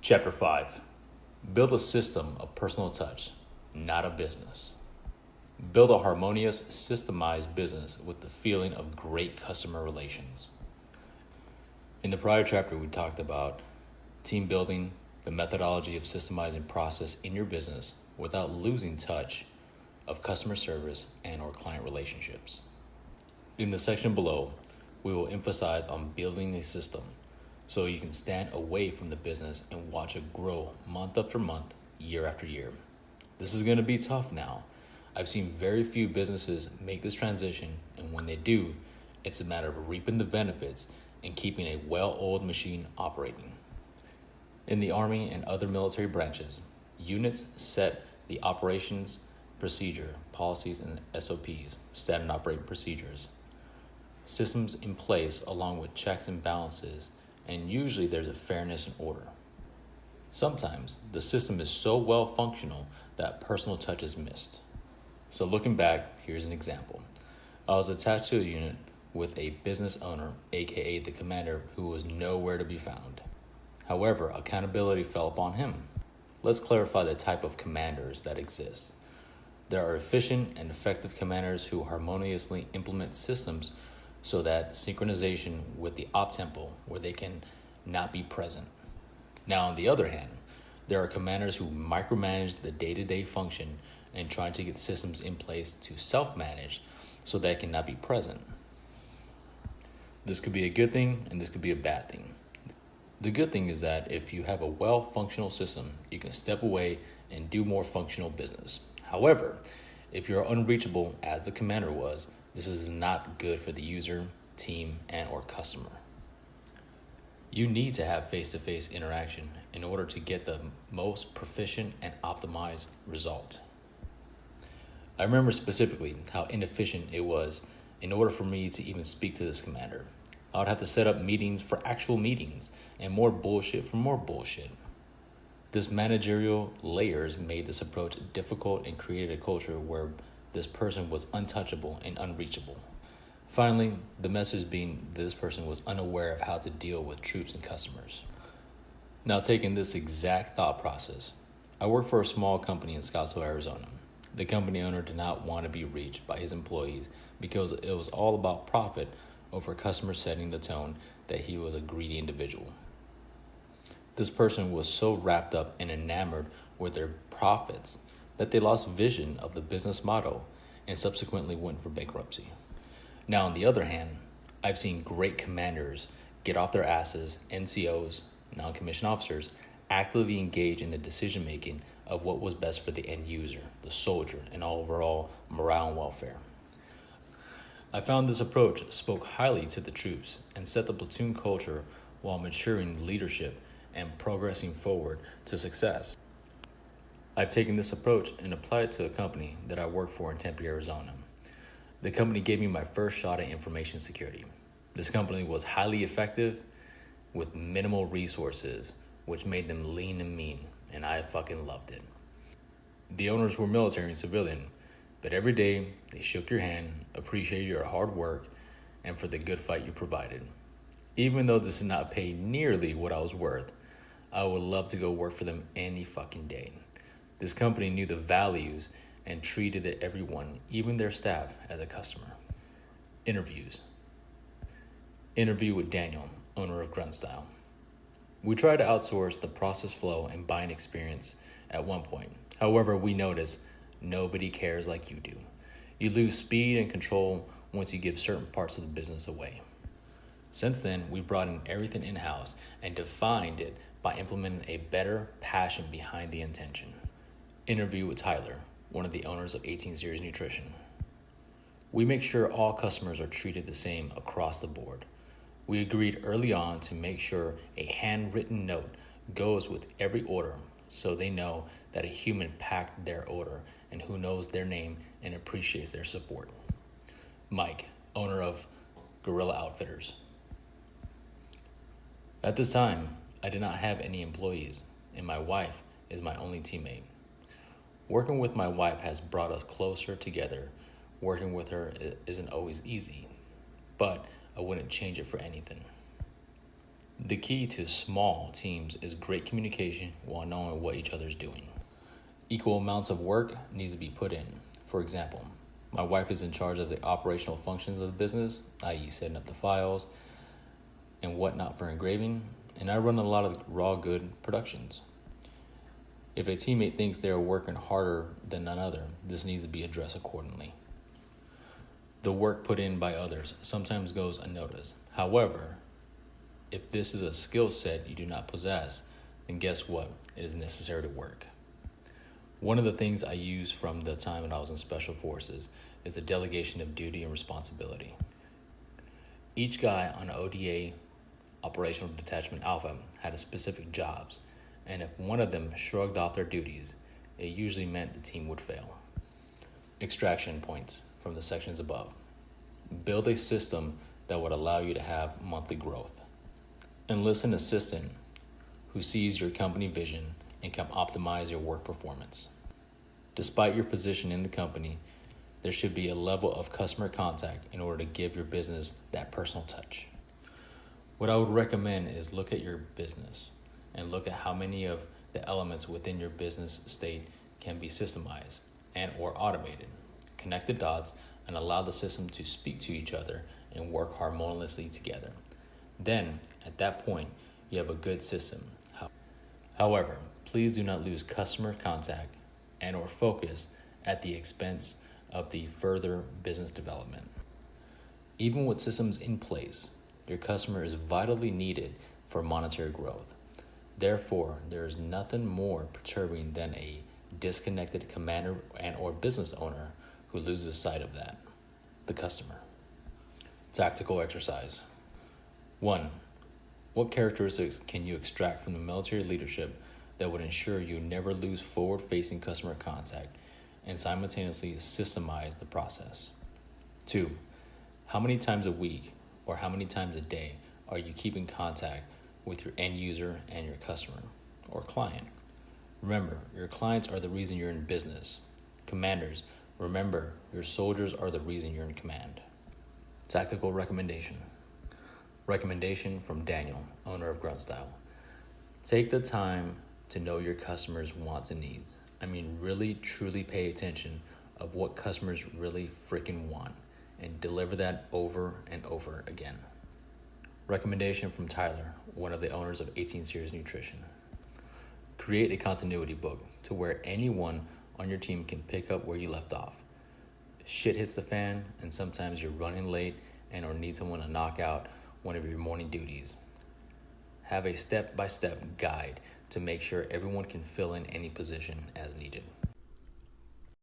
Chapter 5. Build a system of personal touch, not a business. Build a harmonious, systemized business with the feeling of great customer relations. In the prior chapter, we talked about team building, the methodology of systemizing process in your business without losing touch of customer service and or client relationships. In the section below, we will emphasize on building a system so you can stand away from the business and watch it grow month after month, year after year. This is going to be tough now. I've seen very few businesses make this transition, and when they do, it's a matter of reaping the benefits and keeping a well-oiled machine operating. In the Army and other military branches, units set the operations procedure, policies, and SOPs, standard operating procedures, systems in place along with checks and balances, and usually there's a fairness and order. Sometimes the system is so well functional that personal touch is missed. So looking back, here's an example. I was attached to a unit with a business owner, aka the commander, who was nowhere to be found. However, accountability fell upon him. Let's clarify the type of commanders that exist. There are efficient and effective commanders who harmoniously implement systems so that synchronization with the op tempo where they can not be present. Now, on the other hand, there are commanders who micromanage the day-to-day function and try to get systems in place to self-manage so they cannot be present. This could be a good thing and this could be a bad thing. The good thing is that if you have a well-functional system, you can step away and do more functional business. However, if you're unreachable as the commander was, this is not good for the user, team, and or customer. You need to have face-to-face interaction in order to get the most proficient and optimized result. I remember specifically how inefficient it was in order for me to even speak to this commander. I would have to set up meetings for actual meetings and more bullshit for more bullshit. This managerial layers made this approach difficult and created a culture where this person was untouchable and unreachable. Finally, the message being this person was unaware of how to deal with troops and customers. Now, taking this exact thought process, I work for a small company in Scottsdale, Arizona. The company owner did not want to be reached by his employees because it was all about profit over customers setting the tone that he was a greedy individual. This person was so wrapped up and enamored with their profits that they lost vision of the business model and subsequently went for bankruptcy. Now, on the other hand, I've seen great commanders get off their asses, NCOs, non-commissioned officers, actively engage in the decision-making of what was best for the end user, the soldier, and overall morale and welfare. I found this approach spoke highly to the troops and set the platoon culture while maturing leadership and progressing forward to success. I've taken this approach and applied it to a company that I work for in Tempe, Arizona. The company gave me my first shot at information security. This company was highly effective with minimal resources, which made them lean and mean, and I fucking loved it. The owners were military and civilian, but every day they shook your hand, appreciated your hard work, and for the good fight you provided. Even though this did not pay nearly what I was worth, I would love to go work for them any fucking day. This company knew the values and treated everyone, even their staff, as a customer. Interviews. Interview with Daniel, owner of Grunt Style. We tried to outsource the process flow and buying experience at one point. However, we noticed nobody cares like you do. You lose speed and control once you give certain parts of the business away. Since then, we brought in everything in-house and defined it by implementing a better passion behind the intention. Interview with Tyler, one of the owners of 18 Series Nutrition. We make sure all customers are treated the same across the board. We agreed early on to make sure a handwritten note goes with every order so they know that a human packed their order and who knows their name and appreciates their support. Mike, owner of Guerrilla Outfitters. At this time, I did not have any employees, and my wife is my only teammate. Working with my wife has brought us closer together. Working with her isn't always easy, but I wouldn't change it for anything. The key to small teams is great communication while knowing what each other is doing. Equal amounts of work needs to be put in. For example, my wife is in charge of the operational functions of the business, i.e. setting up the files and whatnot for engraving, and I run a lot of raw good productions. If a teammate thinks they are working harder than another, this needs to be addressed accordingly. The work put in by others sometimes goes unnoticed. However, if this is a skill set you do not possess, then guess what? It is necessary to work. One of the things I use from the time that I was in Special Forces is the delegation of duty and responsibility. Each guy on ODA, Operational Detachment Alpha, had a specific jobs, and if one of them shrugged off their duties, it usually meant the team would fail. Extraction points from the sections above. Build a system that would allow you to have monthly growth. Enlist an assistant who sees your company vision and can optimize your work performance. Despite your position in the company, there should be a level of customer contact in order to give your business that personal touch. What I would recommend is look at your business and look at how many of the elements within your business state can be systemized and or automated. Connect the dots and allow the system to speak to each other and work harmoniously together. Then, at that point, you have a good system. However, please do not lose customer contact and or focus at the expense of the further business development. Even with systems in place, your customer is vitally needed for monetary growth. Therefore, there is nothing more perturbing than a disconnected commander and or business owner who loses sight of that, the customer. Tactical exercise. 1. What characteristics can you extract from the military leadership that would ensure you never lose forward-facing customer contact and simultaneously systemize the process? 2. How many times a week or how many times a day are you keeping contact with your end user and your customer or client? Remember, your clients are the reason you're in business. Commanders, remember, your soldiers are the reason you're in command. Tactical recommendation. Recommendation from Daniel, owner of Grunt Style. Take the time to know your customers' wants and needs. I mean, really, truly pay attention of what customers really freaking want and deliver that over and over again. Recommendation from Tyler, one of the owners of 18 Series Nutrition. Create a continuity book to where anyone on your team can pick up where you left off. Shit hits the fan, and sometimes you're running late and or need someone to knock out one of your morning duties. Have a step-by-step guide to make sure everyone can fill in any position as needed.